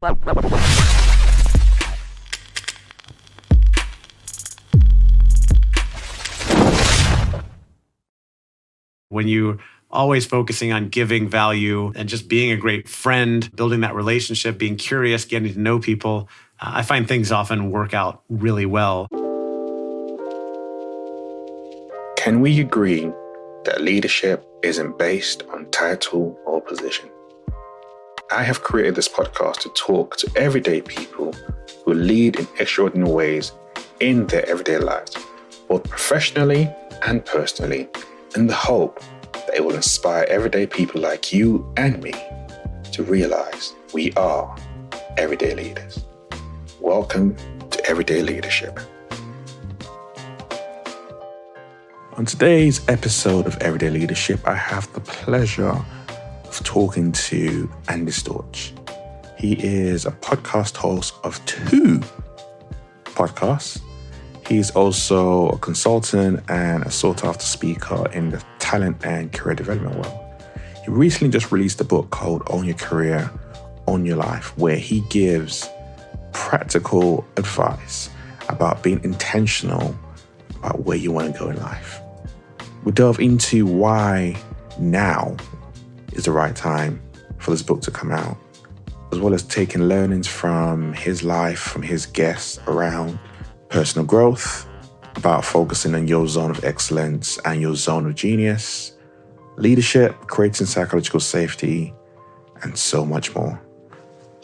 When you're always focusing on giving value and just being a great friend, building that relationship, being curious, getting to know people, I find things often work out really well. Can we agree that leadership isn't based on title or position? I have created this podcast to talk to everyday people who lead in extraordinary ways in their everyday lives, both professionally and personally, in the hope that it will inspire everyday people like you and me to realize we are everyday leaders. Welcome to Everyday Leadership. On today's episode of Everyday Leadership, I have the pleasure of talking to Andy Storch. He is a podcast host of 2 podcasts. He's also a consultant and a sought-after speaker in the talent and career development world. He recently just released a book called Own Your Career, Own Your Life, where he gives practical advice about being intentional about where you want to go in life. We delve into why now is the right time for this book to come out, as well as taking learnings from his life, from his guests around personal growth, about focusing on your zone of excellence and your zone of genius, leadership, creating psychological safety, and so much more.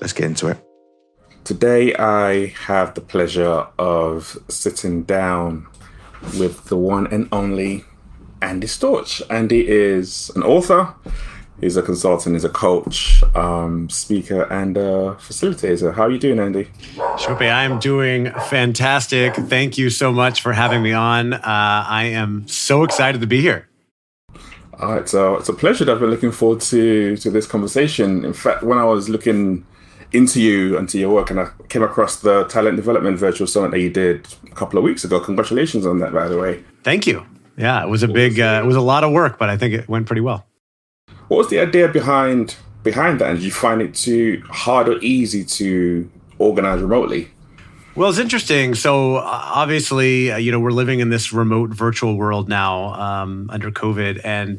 Let's get into it. Today, I have the pleasure of sitting down with the one and only Andy Storch. Andy is an author. He's a consultant, he's a coach, speaker, and facilitator. How are you doing, Andy? Shope, I am doing fantastic. Thank you so much for having me on. I am so excited to be here. All right, so it's a pleasure. That I've been looking forward to this conversation. In fact, when I was looking into you and to your work, and I came across the Talent Development Virtual Summit that you did a couple of weeks ago. Congratulations on that, by the way. Thank you. Yeah, it was it was a lot of work, but I think it went pretty well. What was the idea behind that? And did you find it too hard or easy to organize remotely? Well, it's interesting. So obviously, we're living in this remote virtual world now under COVID. And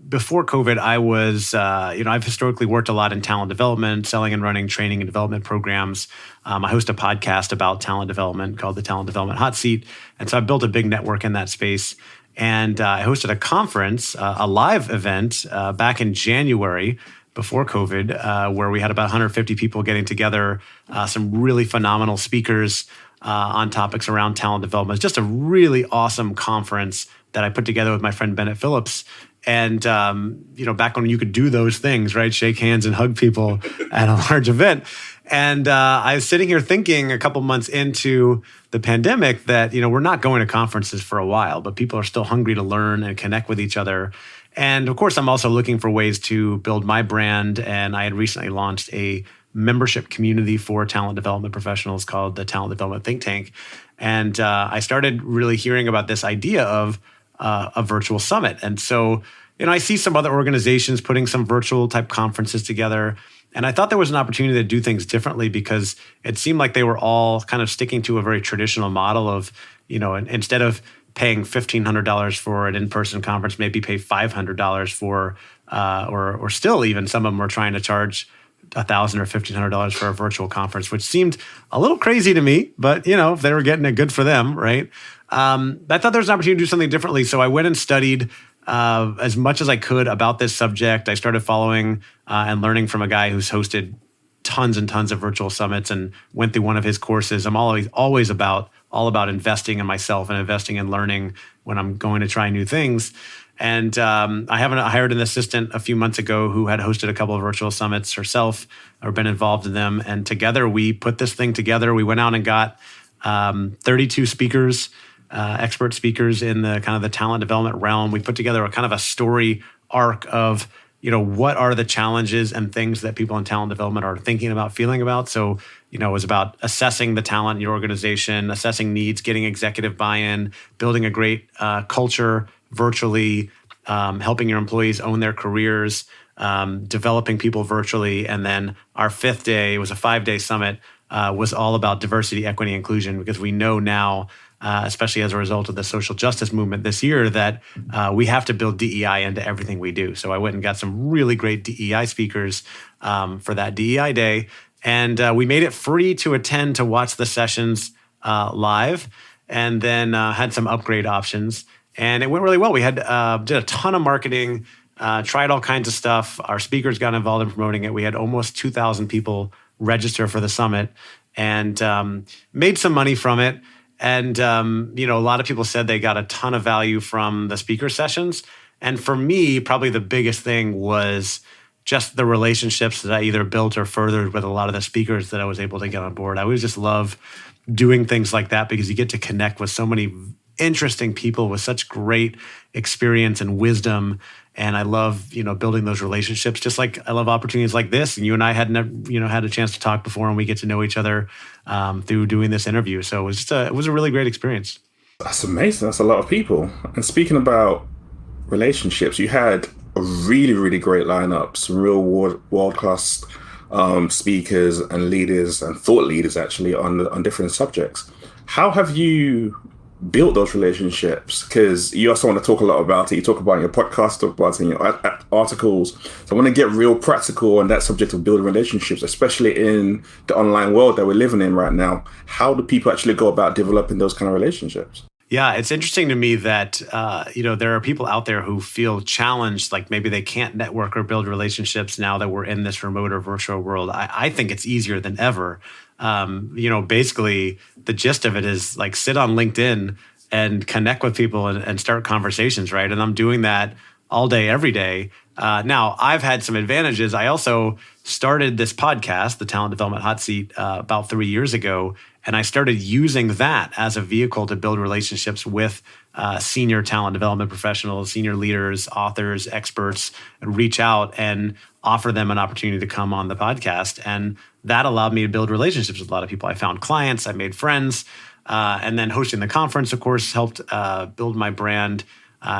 before COVID, I was, I've historically worked a lot in talent development, selling and running training and development programs. I host a podcast about talent development called the Talent Development Hot Seat. And so I built a big network in that space. And I hosted a conference, a live event back in January before COVID, where we had about 150 people getting together, some really phenomenal speakers on topics around talent development. It's just a really awesome conference that I put together with my friend Bennett Phillips. And, back when you could do those things, right? Shake hands and hug people at a large event. And I was sitting here thinking a couple months into the pandemic that, we're not going to conferences for a while, but people are still hungry to learn and connect with each other. And of course, I'm also looking for ways to build my brand. And I had recently launched a membership community for talent development professionals called the Talent Development Think Tank. And I started really hearing about this idea of a virtual summit. And so, I see some other organizations putting some virtual type conferences together. And I thought there was an opportunity to do things differently because it seemed like they were all kind of sticking to a very traditional model of, instead of paying $1,500 for an in-person conference, maybe pay $500 for, or still even some of them were trying to charge $1,000 or $1,500 for a virtual conference, which seemed a little crazy to me. But, if they were getting it, good for them, right? I thought there was an opportunity to do something differently. So I went and studied as much as I could about this subject. I started following and learning from a guy who's hosted tons and tons of virtual summits and went through one of his courses. I'm always all about investing in myself and investing in learning when I'm going to try new things. And I hired an assistant a few months ago who had hosted a couple of virtual summits herself or been involved in them. And together we put this thing together. We went out and got 32 speakers, expert speakers in the kind of the talent development realm. We put together a kind of a story arc of, what are the challenges and things that people in talent development are thinking about, feeling about. So, it was about assessing the talent in your organization, assessing needs, getting executive buy-in, building a great culture virtually, helping your employees own their careers, developing people virtually. And then our fifth day, it was a 5-day summit, was all about diversity, equity, inclusion, because we know now, especially as a result of the social justice movement this year, that we have to build DEI into everything we do. So I went and got some really great DEI speakers for that DEI day. And we made it free to attend to watch the sessions live, and then had some upgrade options. And it went really well. We had did a ton of marketing, tried all kinds of stuff. Our speakers got involved in promoting it. We had almost 2,000 people register for the summit, and made some money from it. And a lot of people said they got a ton of value from the speaker sessions. And for me, probably the biggest thing was just the relationships that I either built or furthered with a lot of the speakers that I was able to get on board. I always just love doing things like that because you get to connect with so many interesting people with such great experience and wisdom. And I love, building those relationships, just like I love opportunities like this. And you and I had had a chance to talk before, and we get to know each other through doing this interview. So it was a really great experience. That's amazing. That's a lot of people. And speaking about relationships, you had a really, really great lineup, some real world-class speakers and leaders and thought leaders actually on different subjects. How have you built those relationships? Because you also want to talk a lot about it. You talk about in your podcast, talk about it in your articles. So I want to get real practical on that subject of building relationships, especially in the online world that we're living in right now. How do people actually go about developing those kind of relationships? Yeah, it's interesting to me that, there are people out there who feel challenged, like maybe they can't network or build relationships now that we're in this remote or virtual world. I think it's easier than ever. Basically, the gist of it is like sit on LinkedIn and connect with people and start conversations, right? And I'm doing that all day, every day. Now, I've had some advantages. I also started this podcast, the Talent Development Hot Seat, about 3 years ago. And I started using that as a vehicle to build relationships with senior talent development professionals, senior leaders, authors, experts, and reach out and offer them an opportunity to come on the podcast. And that allowed me to build relationships with a lot of people. I found clients, I made friends, and then hosting the conference, of course, helped build my brand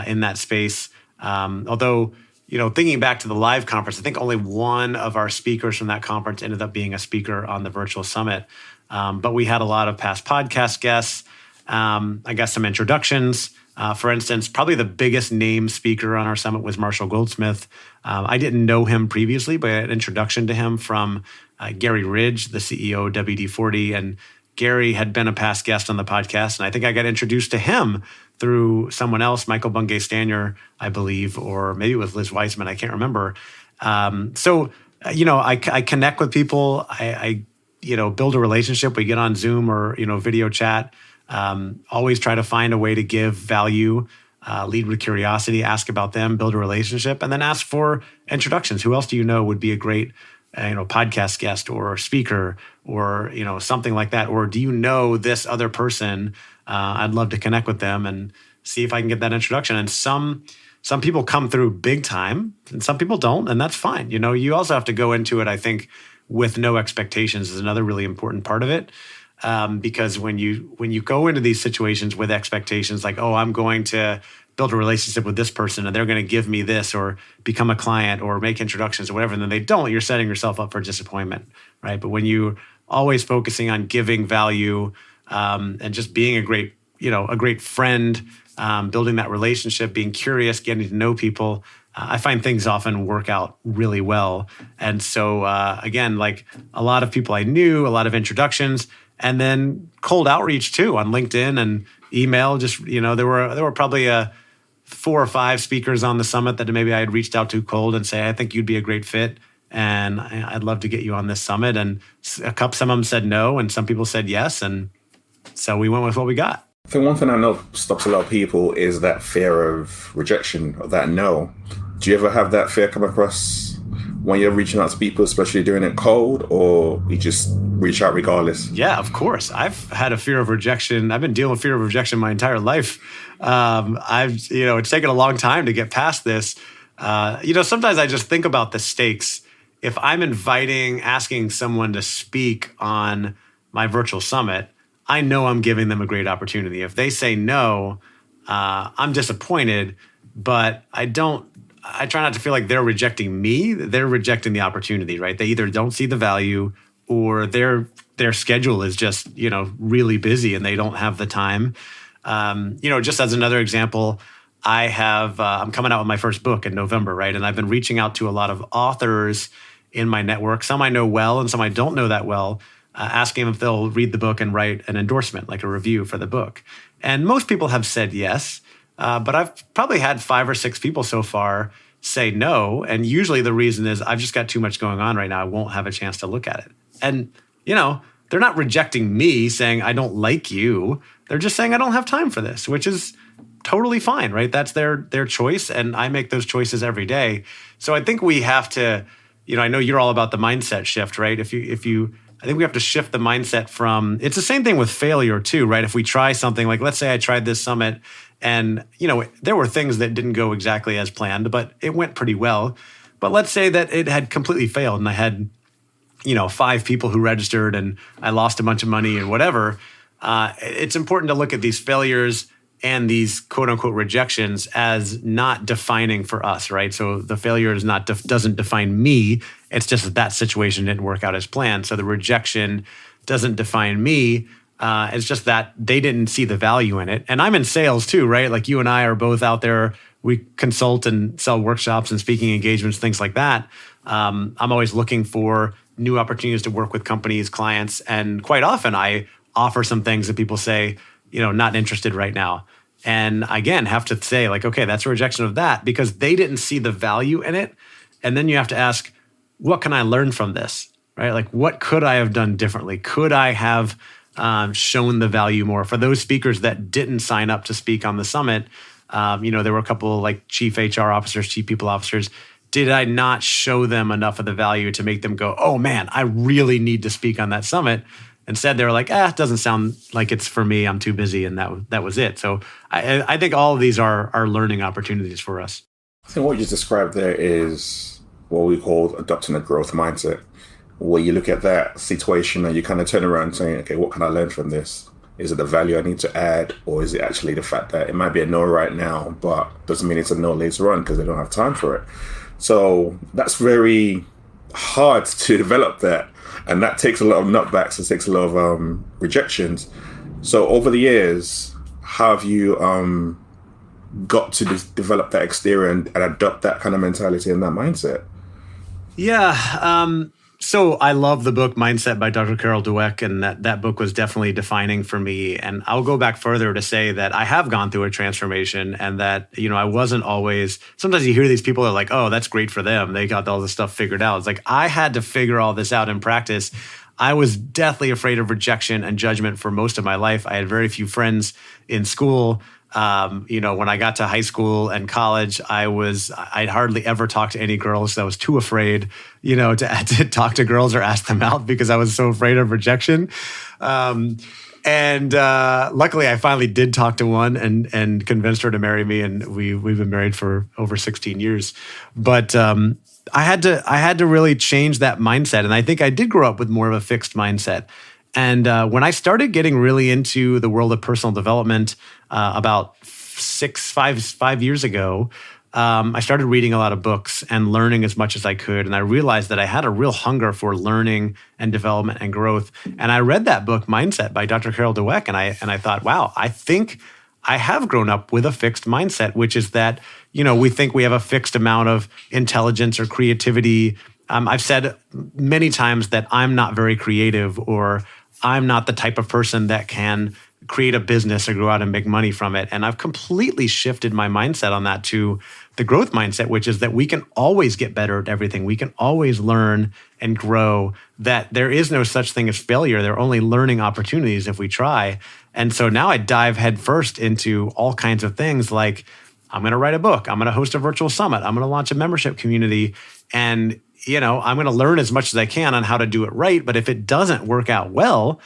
in that space. Although, thinking back to the live conference, I think only one of our speakers from that conference ended up being a speaker on the virtual summit. But we had a lot of past podcast guests. I got some introductions. For instance, probably the biggest name speaker on our summit was Marshall Goldsmith. I didn't know him previously, but I had an introduction to him from Gary Ridge, the CEO of WD-40. And Gary had been a past guest on the podcast. And I think I got introduced to him through someone else, Michael Bungay-Stanier, I believe, or maybe it was Liz Weissman. I can't remember. I connect with people. I build a relationship. We get on Zoom or, video chat. Always try to find a way to give value, lead with curiosity, ask about them, build a relationship, and then ask for introductions. Who else do you know would be a great, podcast guest or speaker or, something like that? Or do you know this other person? I'd love to connect with them and see if I can get that introduction. And some people come through big time and some people don't, and that's fine. You also have to go into it, I think, with no expectations is another really important part of it. Because when you go into these situations with expectations like, oh, I'm going to build a relationship with this person and they're going to give me this or become a client or make introductions or whatever, and then they don't, you're setting yourself up for disappointment, right? But when you're always focusing on giving value and just being a great friend, building that relationship, being curious, getting to know people, I find things often work out really well. And so, again, like a lot of people I knew, a lot of introductions, and then cold outreach too on LinkedIn and email. Just, there were probably 4 or 5 speakers on the summit that maybe I had reached out to cold and say, I think you'd be a great fit. And I'd love to get you on this summit. And some of them said no, and some people said yes. And so we went with what we got. I think one thing I know stops a lot of people is that fear of rejection, or that no. Do you ever have that fear come across when you're reaching out to people, especially doing it cold, or you just reach out regardless? Yeah, of course. I've had a fear of rejection. I've been dealing with fear of rejection my entire life. It's taken a long time to get past this. Sometimes I just think about the stakes. If I'm asking someone to speak on my virtual summit, I know I'm giving them a great opportunity. If they say no, I'm disappointed, but I don't I try not to feel like they're rejecting me. They're rejecting the opportunity, right? They either don't see the value or their schedule is just, really busy and they don't have the time. Just as another example, I'm coming out with my first book in November, right? And I've been reaching out to a lot of authors in my network. Some I know well and some I don't know that well, asking them if they'll read the book and write an endorsement, like a review for the book. And most people have said yes, but I've probably had 5 or 6 people so far say no. And usually the reason is I've just got too much going on right now. I won't have a chance to look at it. And, they're not rejecting me saying I don't like you. They're just saying I don't have time for this, which is totally fine, right? That's their choice. And I make those choices every day. So I think we have to, I know you're all about the mindset shift, right? I think we have to shift the mindset from, it's the same thing with failure too, right? If we try something like, let's say I tried this summit and, there were things that didn't go exactly as planned, but it went pretty well. But let's say that it had completely failed and I had, 5 people who registered and I lost a bunch of money and whatever. It's important to look at these failures and these quote unquote rejections as not defining for us, right? So the failure is doesn't define me. It's just that situation didn't work out as planned. So the rejection doesn't define me. It's just that they didn't see the value in it. And I'm in sales too, right? Like you and I are both out there. We consult and sell workshops and speaking engagements, things like that. I'm always looking for new opportunities to work with companies, clients. And quite often I offer some things that people say, not interested right now. And again, have to say like, okay, that's a rejection of that because they didn't see the value in it. And then you have to ask, what can I learn from this, right? Like, what could I have done differently? Could I have shown the value more? For those speakers that didn't sign up to speak on the summit, there were a couple like chief HR officers, chief people officers. Did I not show them enough of the value to make them go, oh man, I really need to speak on that summit? Instead, they were like, it doesn't sound like it's for me. I'm too busy. And that was it. So I think all of these are learning opportunities for us. I think what you just described there is what we call adopting a growth mindset, where you look at that situation and you kind of turn around saying, okay, what can I learn from this? Is it the value I need to add? Or is it actually the fact that it might be a no right now, but doesn't mean it's a no later on because they don't have time for it? So that's very hard to develop that. And that takes a lot of nutbacks. It takes a lot of rejections. So over the years, how have you got to develop that exterior and adopt that kind of mentality and that mindset? Yeah. So I love the book Mindset by Dr. Carol Dweck, and that book was definitely defining for me. And I'll go back further to say that I have gone through a transformation and that, I wasn't always, sometimes you hear these people are like, oh, that's great for them. They got all this stuff figured out. It's like, I had to figure all this out in practice. I was deathly afraid of rejection and judgment for most of my life. I had very few friends in school. When I got to high school and college, I'd hardly ever talk to any girls. I was too afraid, to talk to girls or ask them out because I was so afraid of rejection. And luckily I finally did talk to one and convinced her to marry me. And we've been married for over 16 years. But, I had to really change that mindset. And I think I did grow up with more of a fixed mindset. And when I started getting really into the world of personal development about 5 years ago, I started reading a lot of books and learning as much as I could. And I realized that I had a real hunger for learning and development and growth. And I read that book, Mindset by Dr. Carol Dweck, and I thought, wow, I think I have grown up with a fixed mindset, which is that, we think we have a fixed amount of intelligence or creativity. I've said many times that I'm not very creative, or I'm not the type of person that can create a business or go out and make money from it. And I've completely shifted my mindset on that to the growth mindset, which is that we can always get better at everything. We can always learn and grow, that there is no such thing as failure. There are only learning opportunities if we try. And so now I dive headfirst into all kinds of things like, I'm going to write a book. I'm going to host a virtual summit. I'm going to launch a membership community. And, I'm going to learn as much as I can on how to do it right. But if it doesn't work out well,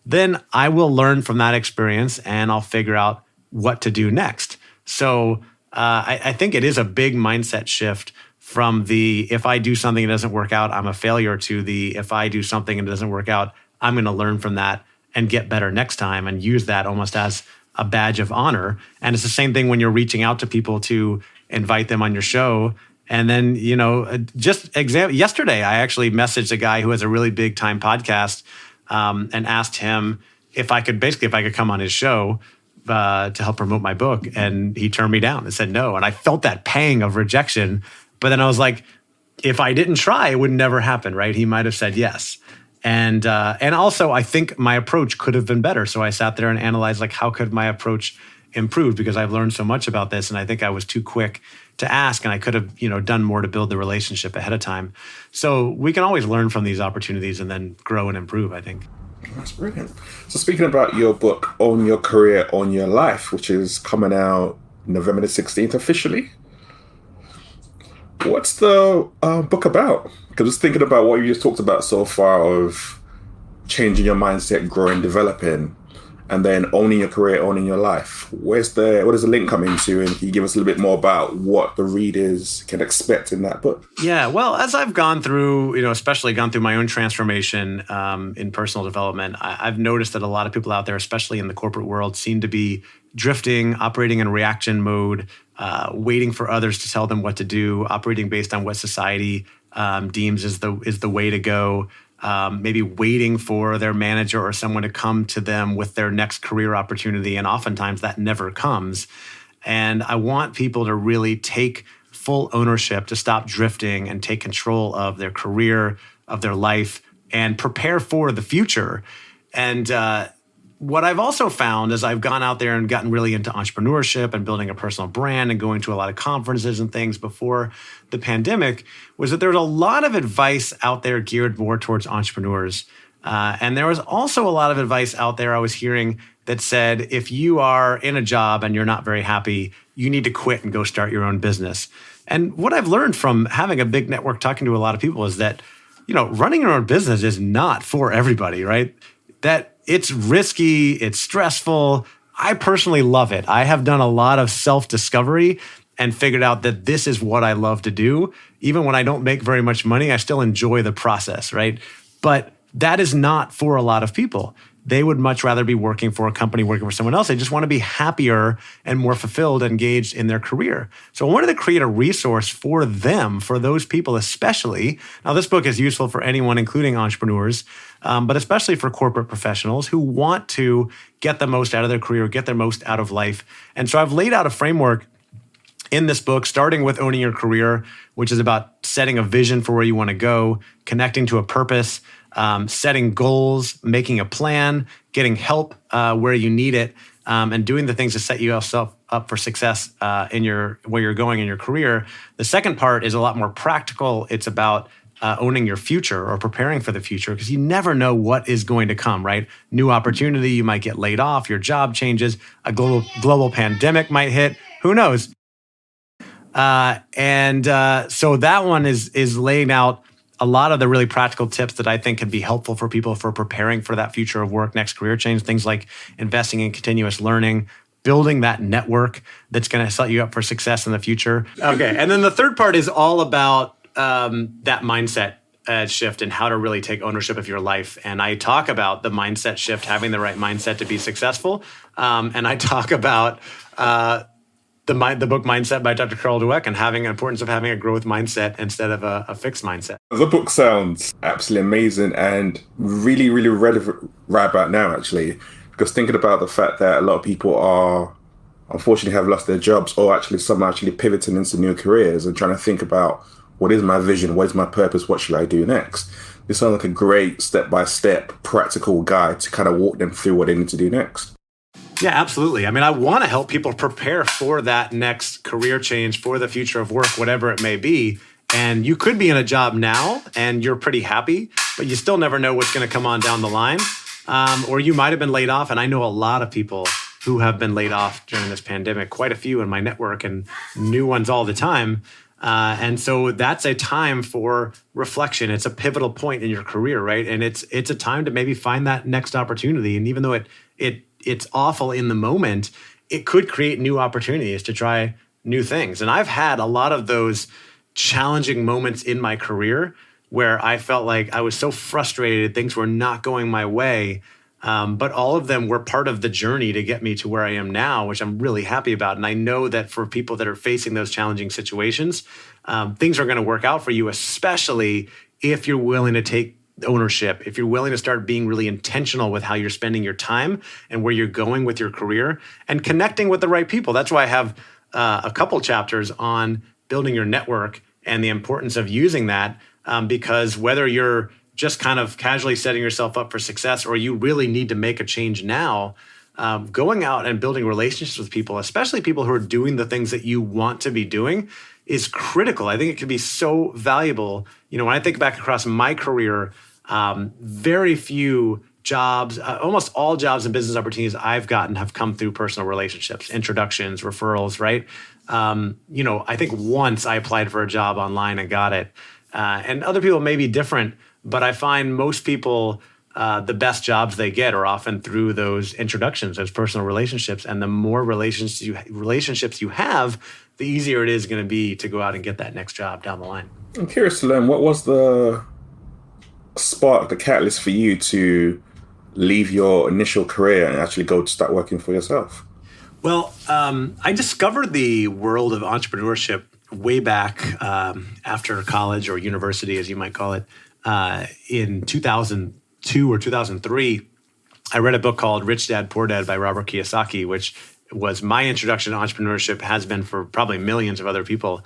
then I will learn from that experience and I'll figure out what to do next. So I think it is a big mindset shift from the, if I do something and it doesn't work out, I'm a failure, to the, if I do something and it doesn't work out, I'm going to learn from that and get better next time and use that almost as a badge of honor. And it's the same thing when you're reaching out to people to invite them on your show. And then, yesterday, I actually messaged a guy who has a really big time podcast and asked him if I could come on his show to help promote my book. And he turned me down and said no. And I felt that pang of rejection. But then I was like, if I didn't try, it would never happen, right? He might have said yes. And also, I think my approach could have been better. So I sat there and analyzed, like, how could my approach improve? Because I've learned so much about this, and I think I was too quick to ask, and I could have, done more to build the relationship ahead of time. So we can always learn from these opportunities and then grow and improve, I think. That's brilliant. So speaking about your book, Own Your Career, Own Your Life, which is coming out November the 16th officially, what's the book about? Because I was thinking about what you just talked about so far of changing your mindset, growing, developing, and then owning your career, owning your life. What does the link come into? And can you give us a little bit more about what the readers can expect in that book? Yeah, well, as I've gone through, especially gone through my own transformation in personal development, I've noticed that a lot of people out there, especially in the corporate world, seem to be drifting, operating in reaction mode, waiting for others to tell them what to do, operating based on what society deems is the way to go. Maybe waiting for their manager or someone to come to them with their next career opportunity. And oftentimes that never comes. And I want people to really take full ownership, to stop drifting and take control of their career, of their life, and prepare for the future. And what I've also found as I've gone out there and gotten really into entrepreneurship and building a personal brand and going to a lot of conferences and things before the pandemic was that there's a lot of advice out there geared more towards entrepreneurs. And there was also a lot of advice out there I was hearing that said, if you are in a job and you're not very happy, you need to quit and go start your own business. And what I've learned from having a big network, talking to a lot of people, is that, running your own business is not for everybody, right? That it's risky, it's stressful. I personally love it. I have done a lot of self-discovery and figured out that this is what I love to do. Even when I don't make very much money, I still enjoy the process, right? But that is not for a lot of people. They would much rather be working for a company, working for someone else. They just want to be happier and more fulfilled, engaged in their career. So I wanted to create a resource for them, for those people especially. Now, this book is useful for anyone, including entrepreneurs, but especially for corporate professionals who want to get the most out of their career, get their most out of life. And so I've laid out a framework in this book, starting with owning your career, which is about setting a vision for where you want to go, connecting to a purpose, setting goals, making a plan, getting help where you need it, and doing the things to set yourself up for success where you're going in your career. The second part is a lot more practical. It's about owning your future or preparing for the future, because you never know what is going to come, right? New opportunity, you might get laid off, your job changes, a global pandemic might hit, who knows? So that one is laying out a lot of the really practical tips that I think can be helpful for people for preparing for that future of work, next career change, things like investing in continuous learning, building that network that's going to set you up for success in the future. Okay, and then the third part is all about that mindset shift and how to really take ownership of your life. And I talk about the mindset shift, having the right mindset to be successful. And I talk about the book Mindset by Dr. Carol Dweck and having the importance of having a growth mindset instead of a fixed mindset. The book sounds absolutely amazing and really, really relevant right about now, actually, because thinking about the fact that a lot of people are unfortunately have lost their jobs, or actually some are actually pivoting into new careers and trying to think about, what is my vision? What is my purpose? What should I do next? This sounds like a great step-by-step practical guide to kind of walk them through what they need to do next. Yeah, absolutely. I mean, I want to help people prepare for that next career change, for the future of work, whatever it may be. And you could be in a job now and you're pretty happy, but you still never know what's going to come on down the line. Or you might have been laid off. And I know a lot of people who have been laid off during this pandemic, quite a few in my network, and new ones all the time. And so that's a time for reflection. It's a pivotal point in your career, right? And it's a time to maybe find that next opportunity. And even though it's awful in the moment, it could create new opportunities to try new things. And I've had a lot of those challenging moments in my career where I felt like I was so frustrated, things were not going my way. But all of them were part of the journey to get me to where I am now, which I'm really happy about. And I know that for people that are facing those challenging situations, things are going to work out for you, especially if you're willing to take ownership, if you're willing to start being really intentional with how you're spending your time and where you're going with your career and connecting with the right people. That's why I have a couple chapters on building your network and the importance of using that, because whether you're just kind of casually setting yourself up for success or you really need to make a change now, going out and building relationships with people, especially people who are doing the things that you want to be doing, is critical. I think it can be so valuable. When I think back across my career, very few jobs, almost all jobs and business opportunities I've gotten have come through personal relationships, introductions, referrals, right? I think once I applied for a job online and got it. And other people may be different, but I find most people, the best jobs they get are often through those introductions, those personal relationships. And the more relationships you have, the easier it is going to be to go out and get that next job down the line. I'm curious to learn, what was the spark, the catalyst for you to leave your initial career and actually go to start working for yourself? Well, I discovered the world of entrepreneurship way back after college or university, as you might call it, in 2002 or 2003. I read a book called Rich Dad, Poor Dad by Robert Kiyosaki, which was my introduction to entrepreneurship, has been for probably millions of other people.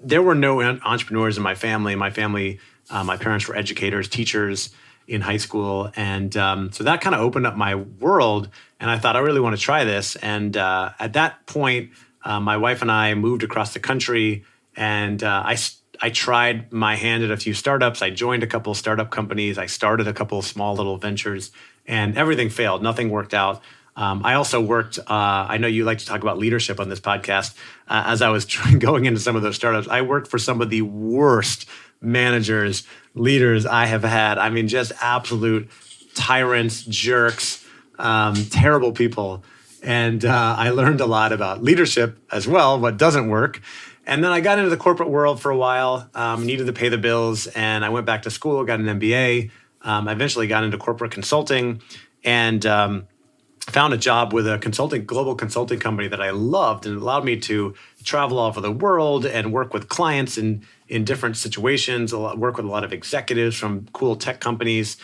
There were no entrepreneurs in my family. My parents were educators, teachers in high school. And so that kind of opened up my world. And I thought, I really want to try this. And at that point, my wife and I moved across the country, and I tried my hand at a few startups. I joined a couple of startup companies. I started a couple of small little ventures, and everything failed. Nothing worked out. I also worked, I know you like to talk about leadership on this podcast. As I was going into some of those startups, I worked for some of the worst managers, leaders I have had. I mean, just absolute tyrants, jerks, terrible people. And I learned a lot about leadership as well, what doesn't work. And then I got into the corporate world for a while, needed to pay the bills, and I went back to school, got an MBA. I eventually got into corporate consulting and found a job with a global consulting company that I loved, and it allowed me to travel all over the world and work with clients in different situations, work with a lot of executives from cool tech companies.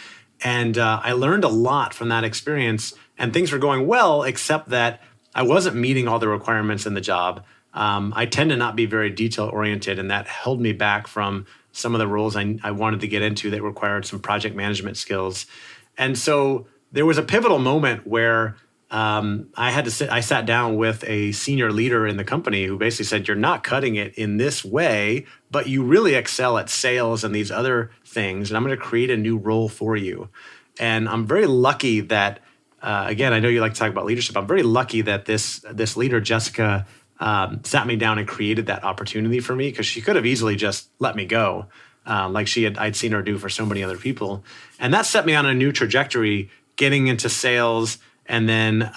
And I learned a lot from that experience, and things were going well, except that I wasn't meeting all the requirements in the job. I tend to not be very detail oriented, and that held me back from some of the roles I wanted to get into that required some project management skills. And so there was a pivotal moment where I sat down with a senior leader in the company who basically said, you're not cutting it in this way, but you really excel at sales and these other things, and I'm going to create a new role for you. And I'm very lucky that, again, I know you like to talk about leadership. I'm very lucky that this leader, Jessica, sat me down and created that opportunity for me, because she could have easily just let me go, like I'd seen her do for so many other people. And that set me on a new trajectory, getting into sales. And then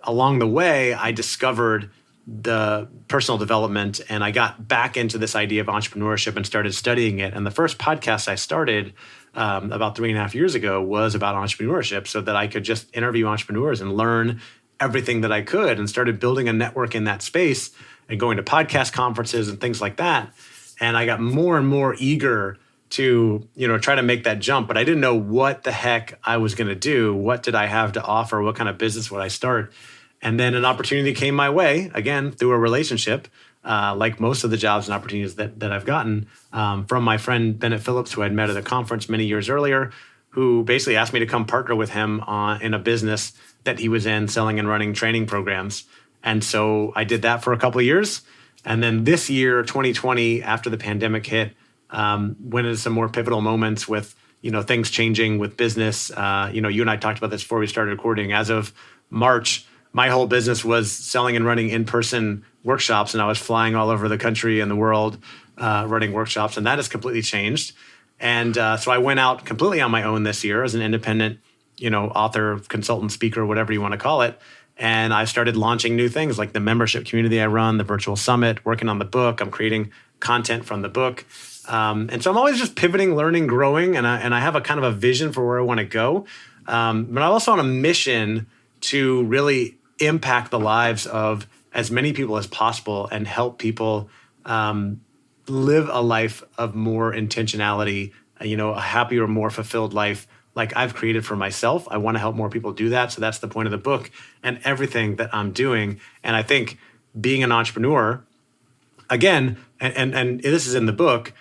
along the way, I discovered the personal development, and I got back into this idea of entrepreneurship and started studying it. And the first podcast I started about 3.5 years ago was about entrepreneurship, so that I could just interview entrepreneurs and learn everything that I could, and started building a network in that space and going to podcast conferences and things like that. And I got more and more eager to, try to make that jump, but I didn't know what the heck I was going to do. What did I have to offer? What kind of business would I start? And then an opportunity came my way, again, through a relationship, like most of the jobs and opportunities that I've gotten, from my friend Bennett Phillips, who I'd met at a conference many years earlier, who basically asked me to come partner with him in a business that he was in, selling and running training programs. And so I did that for a couple of years. And then this year, 2020, after the pandemic hit, went into some more pivotal moments with, things changing with business. You and I talked about this before we started recording. As of March, my whole business was selling and running in-person workshops, and I was flying all over the country and the world running workshops, and that has completely changed. And so I went out completely on my own this year as an independent, author, consultant, speaker, whatever you want to call it. And I started launching new things like the membership community I run, the virtual summit, working on the book. I'm creating content from the book. And so I'm always just pivoting, learning, growing, and I have a kind of a vision for where I want to go. But I'm also on a mission to really impact the lives of as many people as possible and help people live a life of more intentionality, a happier, more fulfilled life like I've created for myself. I want to help more people do that. So that's the point of the book and everything that I'm doing. And I think being an entrepreneur, again, and this is in the book,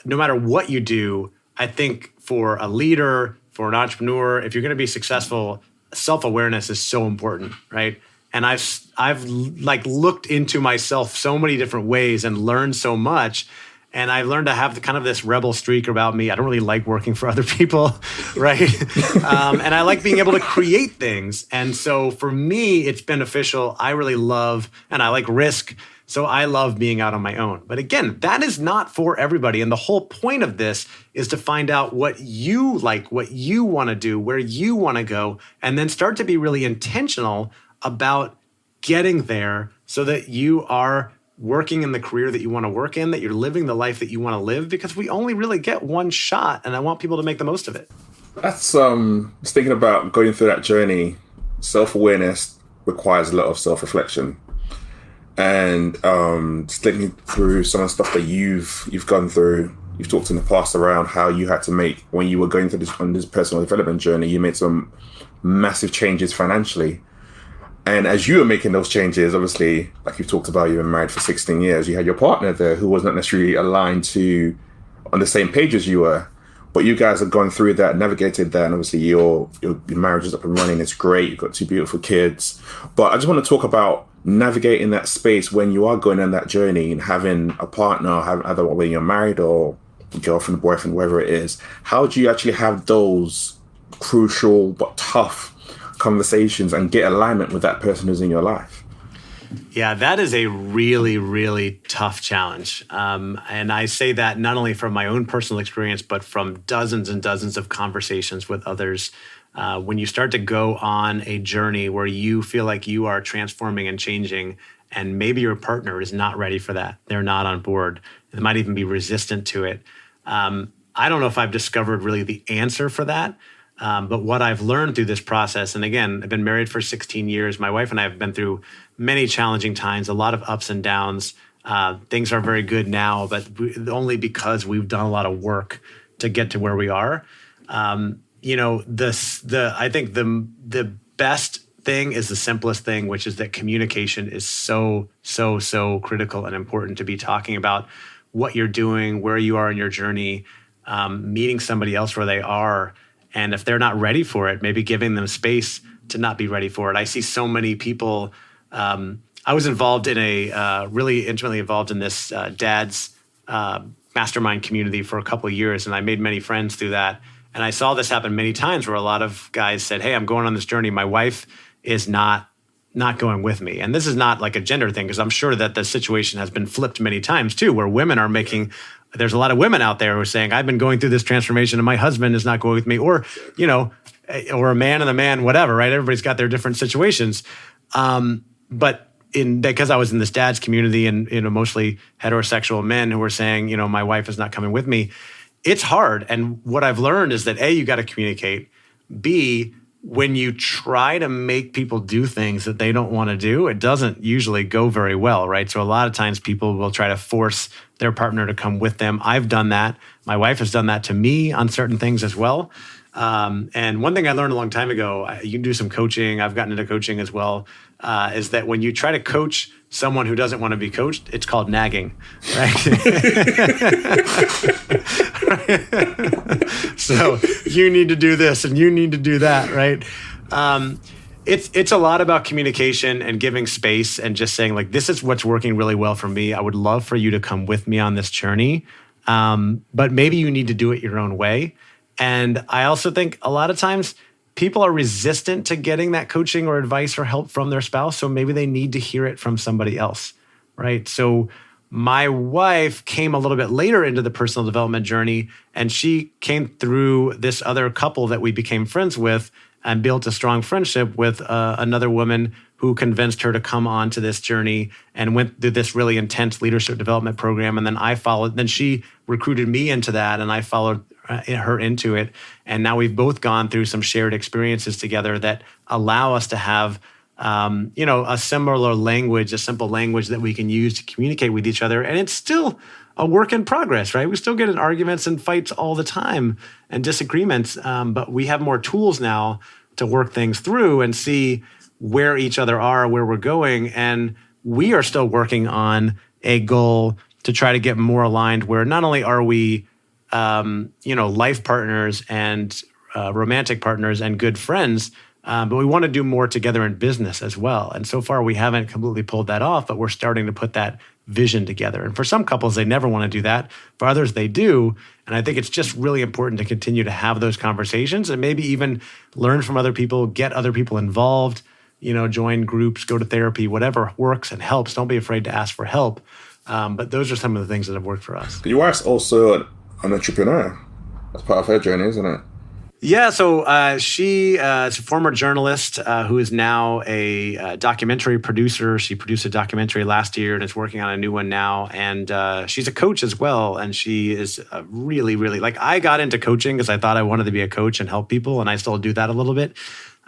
no matter what you do, I think for a leader, for an entrepreneur, if you're going to be successful, self-awareness is so important, right? And I've like looked into myself so many different ways and learned so much. And I've learned to have kind of this rebel streak about me. I don't really like working for other people, right? And I like being able to create things. And so for me, it's beneficial. I really love, and I like risk. So I love being out on my own. But again, that is not for everybody. And the whole point of this is to find out what you like, what you want to do, where you want to go, and then start to be really intentional about getting there so that you are working in the career that you want to work in, that you're living the life that you want to live, because we only really get one shot, and I want people to make the most of it. That's just thinking about going through that journey. Self-awareness requires a lot of self-reflection, and just thinking through some of the stuff that you've gone through. You've talked in the past around how you had to make, when you were going through this personal development journey, you made some massive changes financially. And as you were making those changes, obviously, like you've talked about, you've been married for 16 years. You had your partner there who was not necessarily aligned to on the same page as you were. But you guys have gone through that, navigated that, and obviously your marriage is up and running. It's great. You've got 2 beautiful kids. But I just want to talk about navigating that space when you are going on that journey and having a partner, either when you're married or girlfriend, boyfriend, whatever it is. How do you actually have those crucial but tough conversations and get alignment with that person who's in your life? Yeah, that is a really, really tough challenge. And I say that not only from my own personal experience, but from dozens and dozens of conversations with others. When you start to go on a journey where you feel like you are transforming and changing, and maybe your partner is not ready for that, they're not on board, they might even be resistant to it. I don't know if I've discovered really the answer for that. But what I've learned through this process, and again, I've been married for 16 years. My wife and I have been through many challenging times, a lot of ups and downs. Things are very good now, but only because we've done a lot of work to get to where we are. I think the best thing is the simplest thing, which is that communication is so critical and important, to be talking about what you're doing, where you are in your journey, meeting somebody else where they are. And if they're not ready for it, maybe giving them space to not be ready for it. I see so many people. I was involved in really intimately involved in this dad's mastermind community for a couple of years, and I made many friends through that. And I saw this happen many times where a lot of guys said, "Hey, I'm going on this journey. My wife is not going with me." And this is not like a gender thing, because I'm sure that the situation has been flipped many times too, where women are making. There's a lot of women out there who are saying, "I've been going through this transformation and my husband is not going with me," or, or a man and a man, whatever, right? Everybody's got their different situations. But because I was in this dad's community and, mostly heterosexual men who were saying, my wife is not coming with me, it's hard. And what I've learned is that A, you got to communicate. B, when you try to make people do things that they don't want to do, it doesn't usually go very well, right? So a lot of times people will try to force their partner to come with them. I've done that. My wife has done that to me on certain things as well. And one thing I learned a long time ago, you can do some coaching, I've gotten into coaching as well, is that when you try to coach someone who doesn't want to be coached, it's called nagging, right? So you need to do this and you need to do that, right? It's a lot about communication and giving space and just saying, like, this is what's working really well for me. I would love for you to come with me on this journey. But maybe you need to do it your own way. And I also think a lot of times people are resistant to getting that coaching or advice or help from their spouse. So maybe they need to hear it from somebody else, right? So my wife came a little bit later into the personal development journey, and she came through this other couple that we became friends with and built a strong friendship with another woman who convinced her to come on to this journey and went through this really intense leadership development program. And then I followed, then she recruited me into that, and I followed her into it. And now we've both gone through some shared experiences together that allow us to have a similar language, a simple language that we can use to communicate with each other. And it's still a work in progress, right? We still get in arguments and fights all the time and disagreements, but we have more tools now to work things through and see where each other are, where we're going. And we are still working on a goal to try to get more aligned where not only are we, life partners and romantic partners and good friends, but we want to do more together in business as well. And so far, we haven't completely pulled that off, but we're starting to put that vision together. And for some couples, they never want to do that. For others, they do. And I think it's just really important to continue to have those conversations and maybe even learn from other people, get other people involved, join groups, go to therapy, whatever works and helps. Don't be afraid to ask for help. But those are some of the things that have worked for us. Your wife's also an entrepreneur. That's part of her journey, isn't it? Yeah, so she is a former journalist who is now a documentary producer. She produced a documentary last year and is working on a new one now. And she's a coach as well. And she is really, really, I got into coaching because I thought I wanted to be a coach and help people. And I still do that a little bit.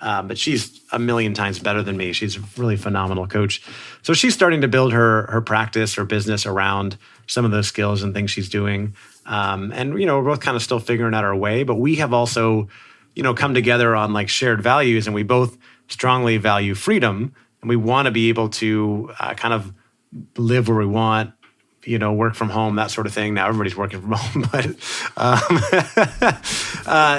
But she's a million times better than me. She's a really phenomenal coach. So she's starting to build her practice, her business around some of those skills and things she's doing. And we're both kind of still figuring out our way, but we have also, come together on shared values, and we both strongly value freedom, and we want to be able to kind of live where we want, work from home, that sort of thing. Now everybody's working from home, but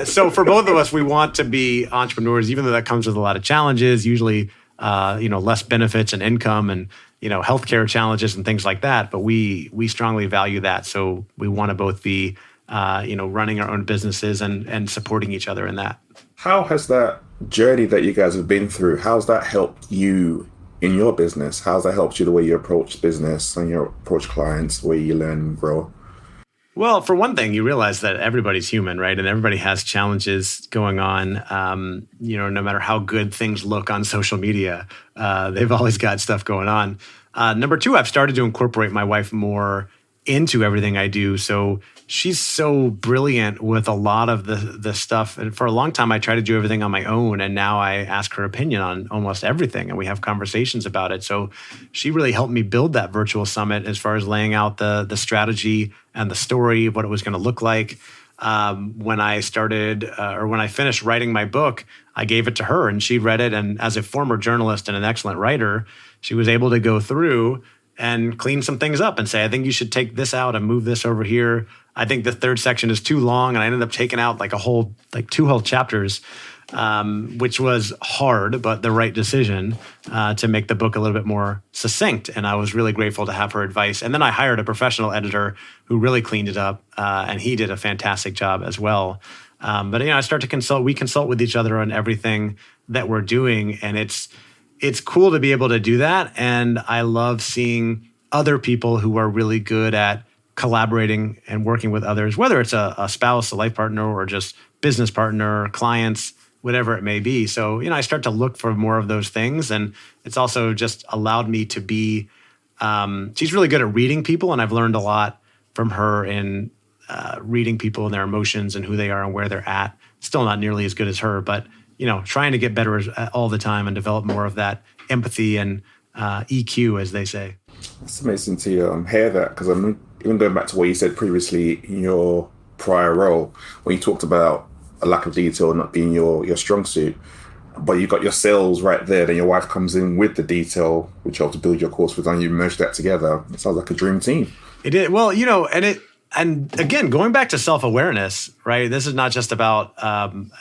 so for both of us, we want to be entrepreneurs, even though that comes with a lot of challenges, usually, less benefits and income and, healthcare challenges and things like that. But we strongly value that. So we want to both be, running our own businesses and supporting each other in that. How has that journey that you guys have been through, how's that helped you in your business? How's that helped you the way you approach business and you approach clients, the way you learn and grow? Well, for one thing, you realize that everybody's human, right? And everybody has challenges going on. No matter how good things look on social media, they've always got stuff going on. Number two, I've started to incorporate my wife more into everything I do. So she's so brilliant with a lot of the stuff. And for a long time, I tried to do everything on my own. And now I ask her opinion on almost everything. And we have conversations about it. So she really helped me build that virtual summit as far as laying out the strategy and the story of what it was going to look like. When I started when I finished writing my book, I gave it to her and she read it. And as a former journalist and an excellent writer, she was able to go through and clean some things up and say, I think you should take this out and move this over here. I think the third section is too long. And I ended up taking out two whole chapters, which was hard, but the right decision to make the book a little bit more succinct. And I was really grateful to have her advice. And then I hired a professional editor who really cleaned it up. And he did a fantastic job as well. But I start to consult. We consult with each other on everything that we're doing. And it's cool to be able to do that. And I love seeing other people who are really good at collaborating and working with others, whether it's a spouse, a life partner, or just business partner, clients, whatever it may be. So, I start to look for more of those things. And it's also just allowed me to be, she's really good at reading people. And I've learned a lot from her in reading people and their emotions and who they are and where they're at. Still not nearly as good as her, but trying to get better all the time and develop more of that empathy and EQ, as they say. It's amazing to hear that, because I'm even going back to what you said previously in your prior role, when you talked about a lack of detail not being your strong suit, but you got your sales right there, then your wife comes in with the detail, which helped to build your course with, and you merge that together. It sounds like a dream team. It is. Well, and again, going back to self-awareness, right? This is not just about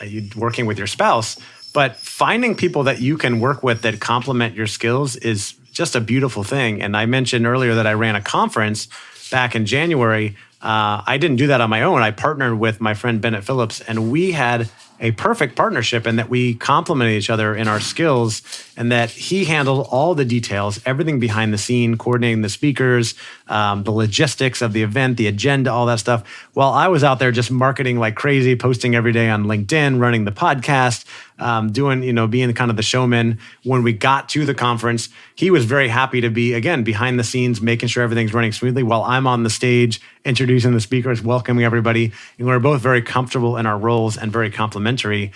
you working with your spouse, but finding people that you can work with that complement your skills is just a beautiful thing. And I mentioned earlier that I ran a conference back in January. I didn't do that on my own. I partnered with my friend Bennett Phillips, and we had a perfect partnership in that we complemented each other in our skills, and that he handled all the details, everything behind the scene, coordinating the speakers, the logistics of the event, the agenda, all that stuff, while I was out there just marketing like crazy, posting every day on LinkedIn, running the podcast, doing, being kind of the showman. When we got to the conference, he was very happy to be, again, behind the scenes, making sure everything's running smoothly while I'm on the stage, introducing the speakers, welcoming everybody. And we're both very comfortable in our roles and very complimentary.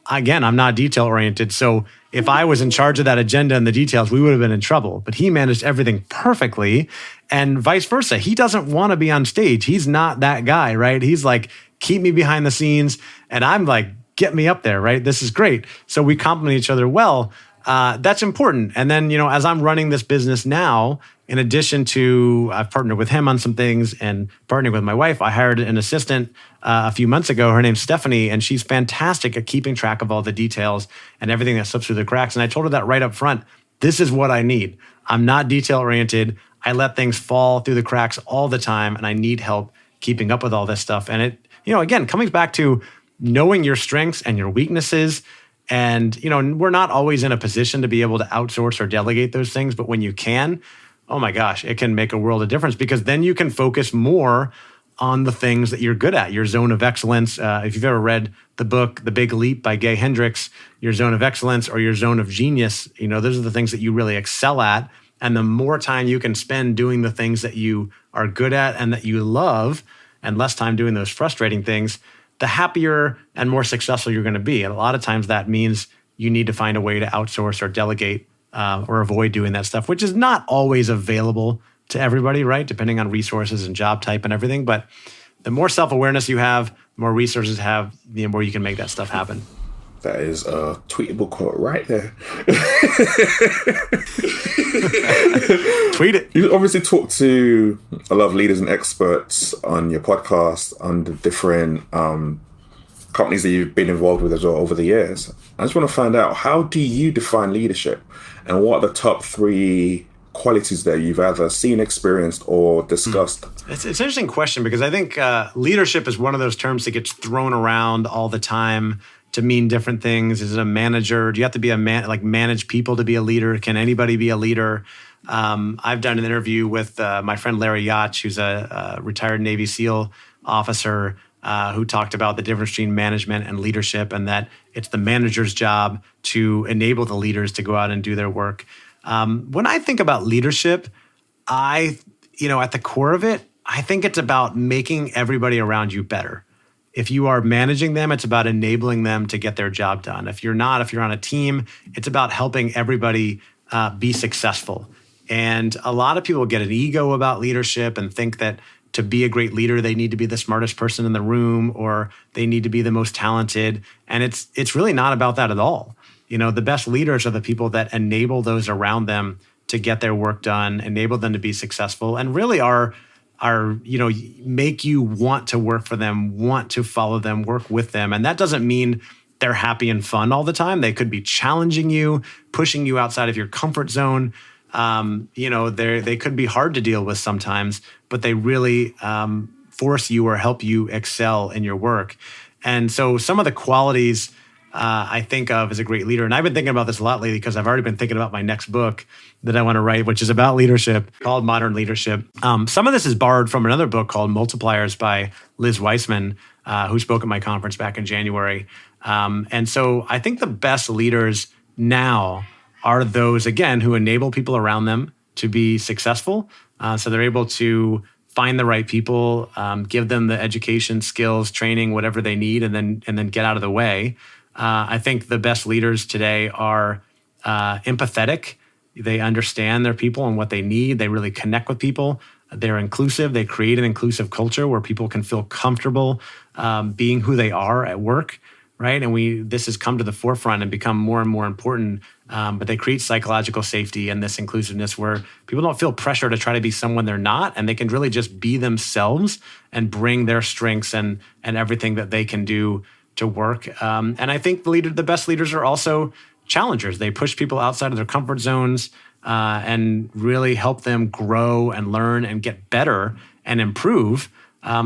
Again, I'm not detail oriented. So if I was in charge of that agenda and the details, we would have been in trouble. But he managed everything perfectly, and vice versa. He doesn't want to be on stage. He's not that guy, right? He's like, keep me behind the scenes. And I'm like, get me up there, right? This is great. So we complement each other well. That's important. And then, as I'm running this business now, in addition to I've partnered with him on some things and partnering with my wife, I hired an assistant a few months ago. Her name's Stephanie, and she's fantastic at keeping track of all the details and everything that slips through the cracks. And I told her that right up front. This is what I need. I'm not detail oriented. I let things fall through the cracks all the time, and I need help keeping up with all this stuff. And it, again, coming back to knowing your strengths and your weaknesses. And, we're not always in a position to be able to outsource or delegate those things. But when you can, oh my gosh, it can make a world of difference, because then you can focus more on the things that you're good at, your zone of excellence. If you've ever read the book, The Big Leap by Gay Hendricks, your zone of excellence or your zone of genius, those are the things that you really excel at. And the more time you can spend doing the things that you are good at and that you love, and less time doing those frustrating things, the happier and more successful you're going to be. And a lot of times that means you need to find a way to outsource or delegate or avoid doing that stuff, which is not always available to everybody, right? Depending on resources and job type and everything. But the more self-awareness you have, the more resources you have, the more you can make that stuff happen. That is a tweetable quote right there. Tweet it. You obviously talk to a lot of leaders and experts on your podcast on the different companies that you've been involved with as well over the years. I just want to find out, how do you define leadership, and what are the top 3 qualities that you've either seen, experienced, or discussed? It's an interesting question, because I think leadership is one of those terms that gets thrown around all the time to mean different things. Is it a manager? Do you have to be a manage people to be a leader? Can anybody be a leader? I've done an interview with my friend Larry Yacht, who's a retired Navy SEAL officer, who talked about the difference between management and leadership, and that it's the manager's job to enable the leaders to go out and do their work. When I think about leadership, at the core of it, I think it's about making everybody around you better. If you are managing them, it's about enabling them to get their job done. If you're on a team, it's about helping everybody be successful. And a lot of people get an ego about leadership and think that to be a great leader, they need to be the smartest person in the room, or they need to be the most talented. And it's really not about that at all. The best leaders are the people that enable those around them to get their work done, enable them to be successful, and really are make you want to work for them, want to follow them, work with them. And that doesn't mean they're happy and fun all the time. They could be challenging you, pushing you outside of your comfort zone. They could be hard to deal with sometimes, but they really force you or help you excel in your work. And so some of the qualities I think of as a great leader, and I've been thinking about this a lot lately because I've already been thinking about my next book that I want to write, which is about leadership, called Modern Leadership. Some of this is borrowed from another book called Multipliers by Liz Weissman, who spoke at my conference back in January. And so I think the best leaders now are those, again, who enable people around them to be successful. So they're able to find the right people, give them the education, skills, training, whatever they need, and then get out of the way. I think the best leaders today are empathetic. They understand their people and what they need. They really connect with people. They're inclusive. They create an inclusive culture where people can feel comfortable being who they are at work, right? And this has come to the forefront and become more and more important. But they create psychological safety and this inclusiveness where people don't feel pressure to try to be someone they're not, and they can really just be themselves and bring their strengths and everything that they can do to work. And I think the best leaders are also challengers. They push people outside of their comfort zones and really help them grow and learn and get better and improve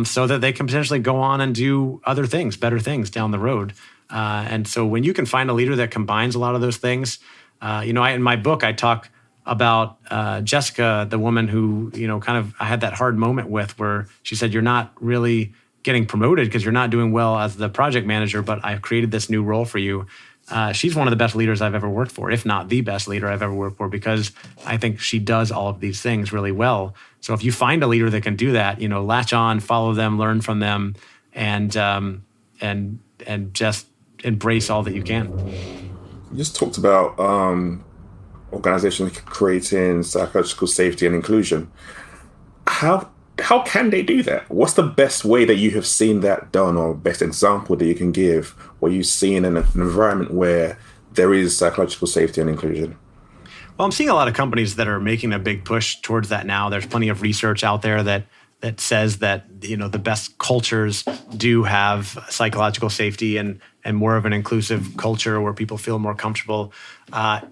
so that they can potentially go on and do other things, better things down the road. And so when you can find a leader that combines a lot of those things, in my book, I talk about Jessica, the woman who, I had that hard moment with, where she said, you're not really getting promoted because you're not doing well as the project manager, but I've created this new role for you. she's one of the best leaders I've ever worked for, if not the best leader I've ever worked for, because I think she does all of these things really well. So if you find a leader that can do that, latch on, follow them, learn from them, and just embrace all that you can. You just talked about organizations creating psychological safety and inclusion. How can they do that? What's the best way that you have seen that done, or best example that you can give where you've seen an environment where there is psychological safety and inclusion? Well, I'm seeing a lot of companies that are making a big push towards that now. There's plenty of research out there that says that the best cultures do have psychological safety and more of an inclusive culture where people feel more comfortable.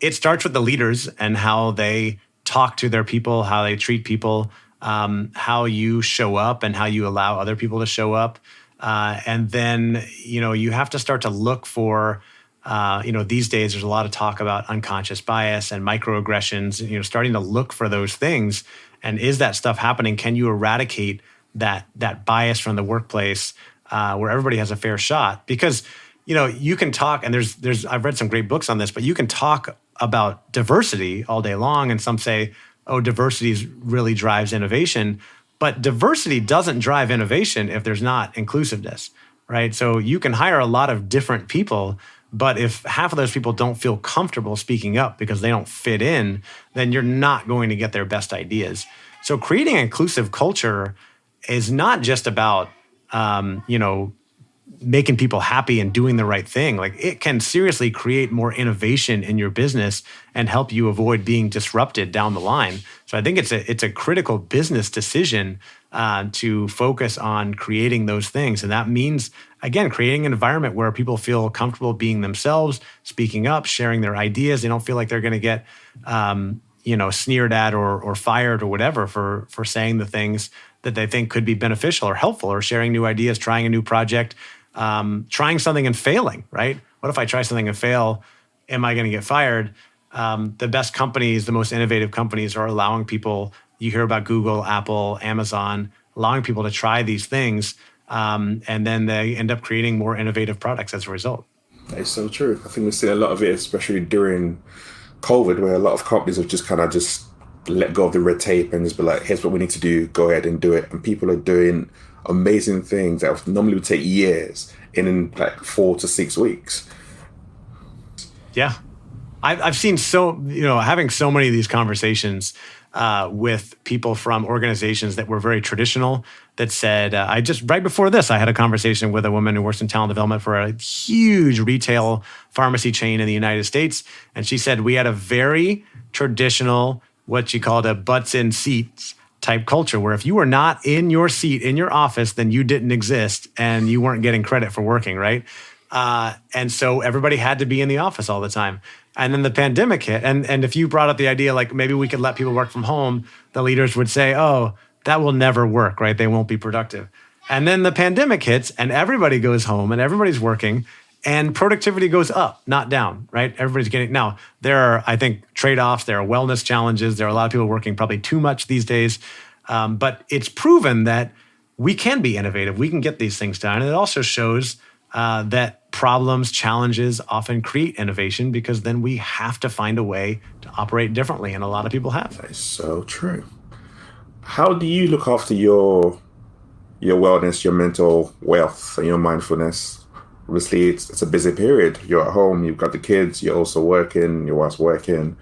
It starts with the leaders and how they talk to their people, how they treat people, how you show up and how you allow other people to show up. And then, you have to start to look for, these days there's a lot of talk about unconscious bias and microaggressions, starting to look for those things. And is that stuff happening? Can you eradicate that bias from the workplace where everybody has a fair shot? Because, you can talk, and there's I've read some great books on this, but you can talk about diversity all day long. And some say, oh, diversity really drives innovation. But diversity doesn't drive innovation if there's not inclusiveness, right? So you can hire a lot of different people, but if half of those people don't feel comfortable speaking up because they don't fit in, then you're not going to get their best ideas. So creating an inclusive culture is not just about, making people happy and doing the right thing. Like, it can seriously create more innovation in your business and help you avoid being disrupted down the line. So I think it's a critical business decision to focus on creating those things. And that means, again, creating an environment where people feel comfortable being themselves, speaking up, sharing their ideas. They don't feel like they're going to get sneered at or fired or whatever for saying the things that they think could be beneficial or helpful, or sharing new ideas, trying a new project, trying something and failing, right? What if I try something and fail? Am I going to get fired? The best companies, the most innovative companies, are allowing people, you hear about Google, Apple, Amazon, allowing people to try these things, and then they end up creating more innovative products as a result. That is so true. I think we've seen a lot of it, especially during COVID, where a lot of companies have just kind of just let go of the red tape and just be like, here's what we need to do, go ahead and do it. And people are doing amazing things that normally would take years in like 4 to 6 weeks. Yeah. I've seen having so many of these conversations with people from organizations that were very traditional that said, right before this, I had a conversation with a woman who works in talent development for a huge retail pharmacy chain in the United States. And she said, we had a very traditional, what she called a butts in seats type culture, where if you were not in your seat in your office, then you didn't exist and you weren't getting credit for working, right? And so everybody had to be in the office all the time. And then the pandemic hit. And if you brought up the idea, like maybe we could let people work from home, the leaders would say, oh, that will never work, right? They won't be productive. And then the pandemic hits and everybody goes home and everybody's working and productivity goes up, not down, right? Everybody's getting, now there are, I think, trade-offs, there are wellness challenges. There are a lot of people working probably too much these days. But it's proven that we can be innovative. We can get these things done. And it also shows that problems, challenges often create innovation, because then we have to find a way to operate differently. And a lot of people have. That is so true. How do you look after your wellness, your mental wealth, and your mindfulness? Obviously, it's a busy period. You're at home, you've got the kids, you're also working, your wife's working.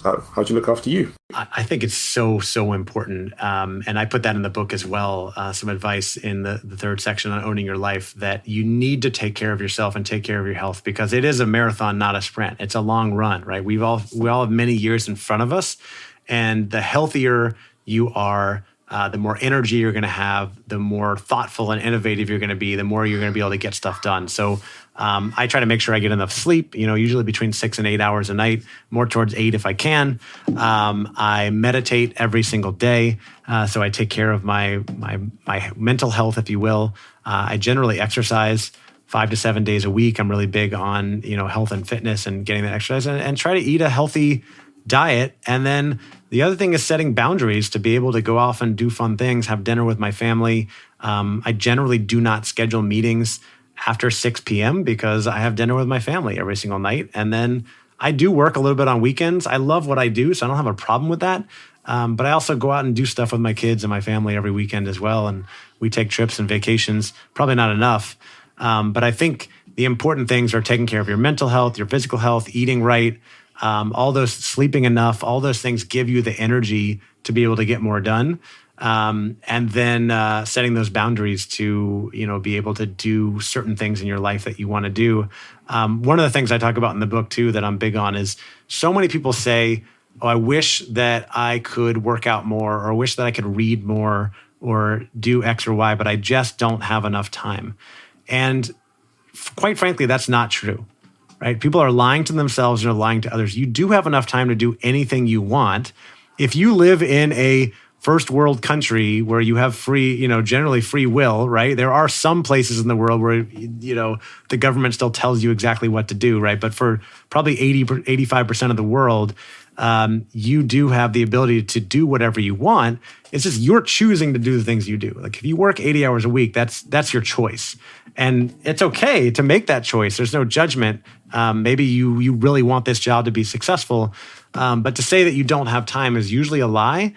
How do you look after you? I think it's so important. And I put that in the book as well, some advice in the third section on owning your life, that you need to take care of yourself and take care of your health, because it is a marathon, not a sprint. It's a long run, right? We all have many years in front of us. And the healthier you are, the more energy you're going to have, the more thoughtful and innovative you're going to be, the more you're going to be able to get stuff done. So I try to make sure I get enough sleep, usually between 6 and 8 hours a night, more towards 8 if I can. I meditate every single day. So I take care of my mental health, if you will. I generally exercise 5 to 7 days a week. I'm really big on, health and fitness and getting that exercise, and try to eat a healthy diet. And then the other thing is setting boundaries to be able to go off and do fun things, have dinner with my family. I generally do not schedule meetings after 6 p.m. because I have dinner with my family every single night. And then I do work a little bit on weekends. I love what I do, so I don't have a problem with that. But I also go out and do stuff with my kids and my family every weekend as well. And we take trips and vacations, probably not enough. But I think the important things are taking care of your mental health, your physical health, eating right, all those, sleeping enough, all those things give you the energy to be able to get more done. And then setting those boundaries to, be able to do certain things in your life that you want to do. One of the things I talk about in the book too that I'm big on is so many people say, oh, I wish that I could work out more, or I wish that I could read more or do X or Y, but I just don't have enough time. And quite frankly, that's not true, right? People are lying to themselves and are lying to others. You do have enough time to do anything you want. If you live in a first world country where you have free, generally free will, right? There are some places in the world where, the government still tells you exactly what to do, right? But for probably 85% of the world, you do have the ability to do whatever you want. It's just you're choosing to do the things you do. Like if you work 80 hours a week, that's your choice. And it's okay to make that choice. There's no judgment. Maybe you really want this job to be successful. But to say that you don't have time is usually a lie.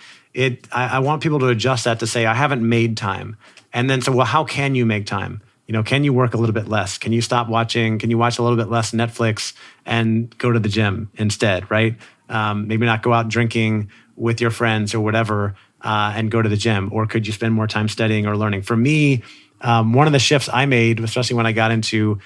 I want people to adjust that to say, I haven't made time. And then, so, well, how can you make time? Can you work a little bit less? Can you stop watching? Can you watch a little bit less Netflix and go to the gym instead, right? Maybe not go out drinking with your friends or whatever and go to the gym. Or could you spend more time studying or learning? For me, one of the shifts I made, especially when I got into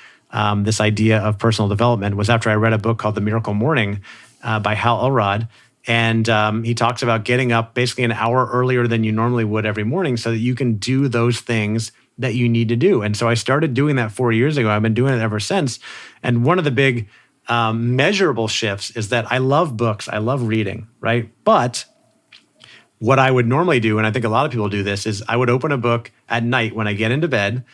this idea of personal development, was after I read a book called The Miracle Morning by Hal Elrod. And he talks about getting up basically an hour earlier than you normally would every morning so that you can do those things that you need to do. And so I started doing that 4 years ago. I've been doing it ever since. And one of the big measurable shifts is that I love books. I love reading, right? But what I would normally do, and I think a lot of people do this, is I would open a book at night when I get into bed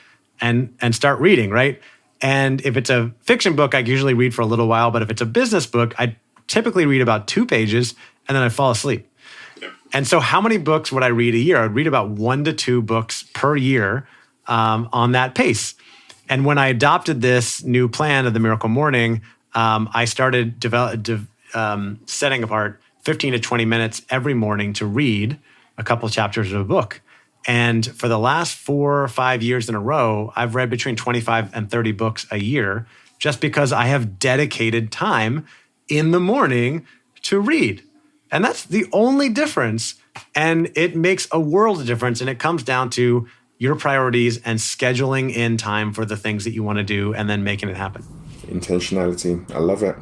and start reading, right? And if it's a fiction book, I usually read for a little while. But if it's a business book, I typically read about 2 pages and then I fall asleep. Yep. And so how many books would I read a year? I'd read about 1 to 2 books per year on that pace. And when I adopted this new plan of the Miracle Morning, I started setting apart 15 to 20 minutes every morning to read a couple chapters of a book. And for the last 4 or 5 years in a row, I've read between 25 and 30 books a year just because I have dedicated time in the morning to read. And that's the only difference. And it makes a world of difference. And it comes down to your priorities and scheduling in time for the things that you want to do and then making it happen. Intentionality. I love it.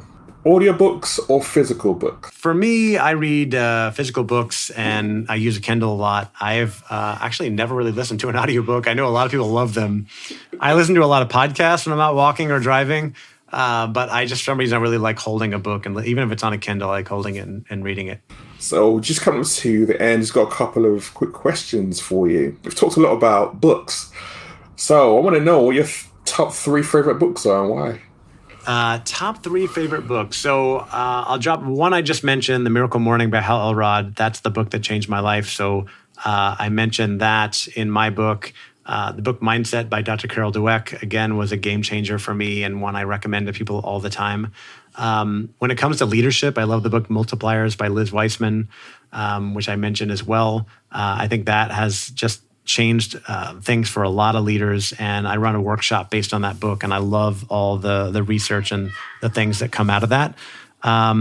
Audiobooks or physical book? For me, I read physical books and I use a Kindle a lot. I've actually never really listened to an audiobook. I know a lot of people love them. I listen to a lot of podcasts when I'm out walking or driving. But I just, for some reason, I really like holding a book. And even if it's on a Kindle, I like holding it and reading it. So just coming to the end, just got a couple of quick questions for you. We've talked a lot about books. So I want to know what your top 3 favorite books are and why. Top 3 favorite books. So I'll drop one I just mentioned, The Miracle Morning by Hal Elrod. That's the book that changed my life. So I mentioned that in my book. The book Mindset by Dr. Carol Dweck, again, was a game changer for me and one I recommend to people all the time. When it comes to leadership, I love the book Multipliers by Liz Weissman, which I mentioned as well. I think that has just changed things for a lot of leaders. And I run a workshop based on that book, and I love all the research and the things that come out of that. I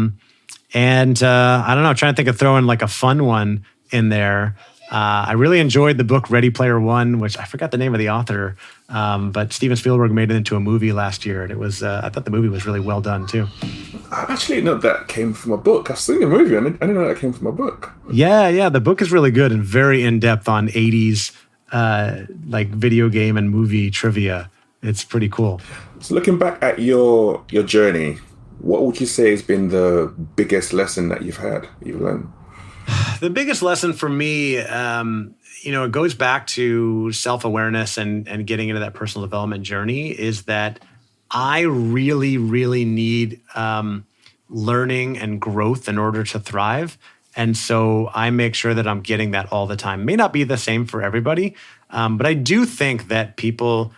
don't know, trying to think of throwing like a fun one in there. I really enjoyed the book Ready Player One, which I forgot the name of the author, but Steven Spielberg made it into a movie last year, and it was I thought the movie was really well done too. I actually didn't know that came from a book. I've seen the movie, I didn't know that came from a book. Yeah, the book is really good and very in-depth on 80s like video game and movie trivia. It's pretty cool. So looking back at your journey, what would you say has been the biggest lesson that you've learned? The biggest lesson for me, it goes back to self-awareness and getting into that personal development journey, is that I really, really need learning and growth in order to thrive. And so I make sure that I'm getting that all the time. May not be the same for everybody, but I do think that people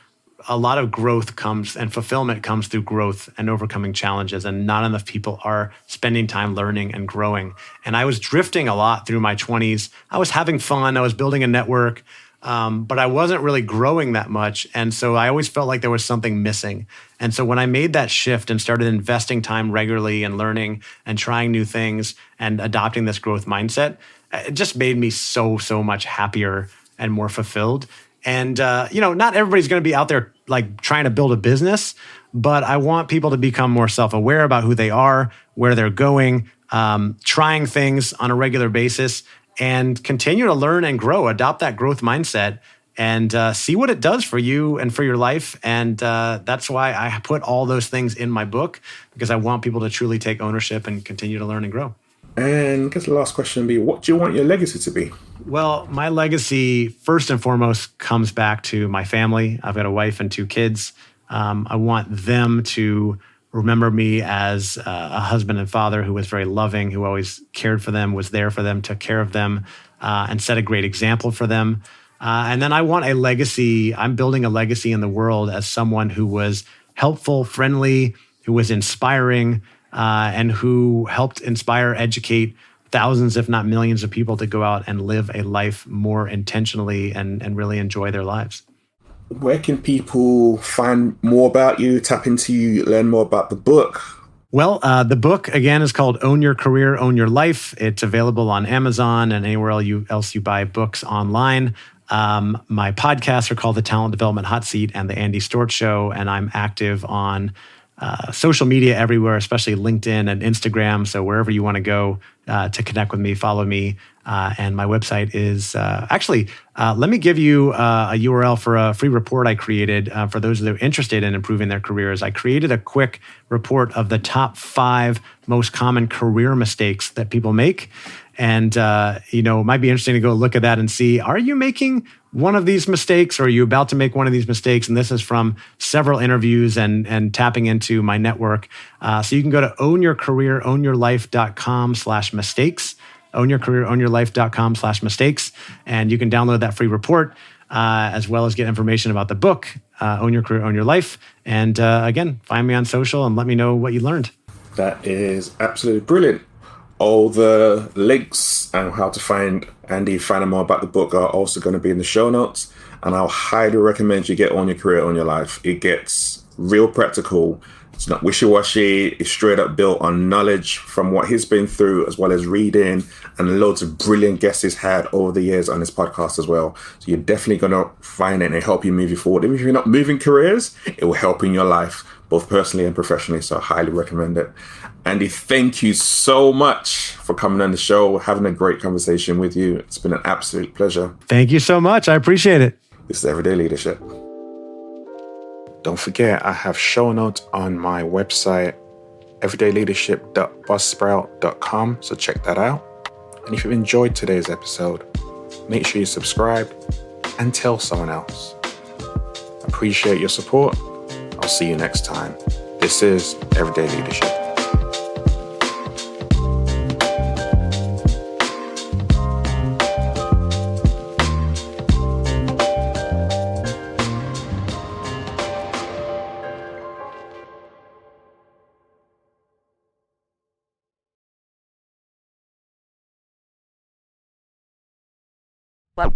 a lot of growth comes and fulfillment comes through growth and overcoming challenges. And not enough people are spending time learning and growing. And I was drifting a lot through my 20s. I was having fun. I was building a network, but I wasn't really growing that much. And so I always felt like there was something missing. And so when I made that shift and started investing time regularly and learning and trying new things and adopting this growth mindset, it just made me so much happier and more fulfilled. And, not everybody's going to be out there like trying to build a business, but I want people to become more self-aware about who they are, where they're going, trying things on a regular basis, and continue to learn and grow, adopt that growth mindset, and see what it does for you and for your life. And that's why I put all those things in my book, because I want people to truly take ownership and continue to learn and grow. And I guess the last question would be, what do you want your legacy to be? Well, my legacy, first and foremost, comes back to my family. I've got a wife and 2 kids. I want them to remember me as a husband and father who was very loving, who always cared for them, was there for them, took care of them, and set a great example for them. And then I want a legacy. I'm building a legacy in the world as someone who was helpful, friendly, who was inspiring, and who helped inspire, educate thousands, if not millions of people to go out and live a life more intentionally and really enjoy their lives. Where can people find more about you, tap into you, learn more about the book? Well, the book, again, is called Own Your Career, Own Your Life. It's available on Amazon and anywhere else you buy books online. My podcasts are called The Talent Development Hot Seat and The Andy Storch Show, and I'm active on social media everywhere, especially LinkedIn and Instagram. So wherever you want to go to connect with me, follow me. And my website is let me give you a URL for a free report I created for those that are interested in improving their careers. I created a quick report of the top 5 most common career mistakes that people make. And, it might be interesting to go look at that and see, are you making one of these mistakes, or are you about to make one of these mistakes? And this is from several interviews and tapping into my network. So you can go to ownyourcareerownyourlife.com/mistakes, ownyourcareerownyourlife.com/mistakes. And you can download that free report, as well as get information about the book, Own Your Career, Own Your Life. And again, find me on social and let me know what you learned. That is absolutely brilliant. All the links and how to find Andy, find out more about the book are also going to be in the show notes. And I'll highly recommend you get On Your Career, On Your Life. It gets real practical. It's not wishy-washy. It's straight up built on knowledge from what he's been through, as well as reading, and loads of brilliant guests he's had over the years on his podcast as well. So you're definitely going to find it and help you move you forward. Even if you're not moving careers, it will help in your life, both personally and professionally. So I highly recommend it. Andy, thank you so much for coming on the show, having a great conversation with you. It's been an absolute pleasure. Thank you so much. I appreciate it. This is Everyday Leadership. Don't forget, I have show notes on my website, everydayleadership.buzzsprout.com. So check that out. And if you've enjoyed today's episode, make sure you subscribe and tell someone else. Appreciate your support. I'll see you next time. This is Everyday Leadership. What?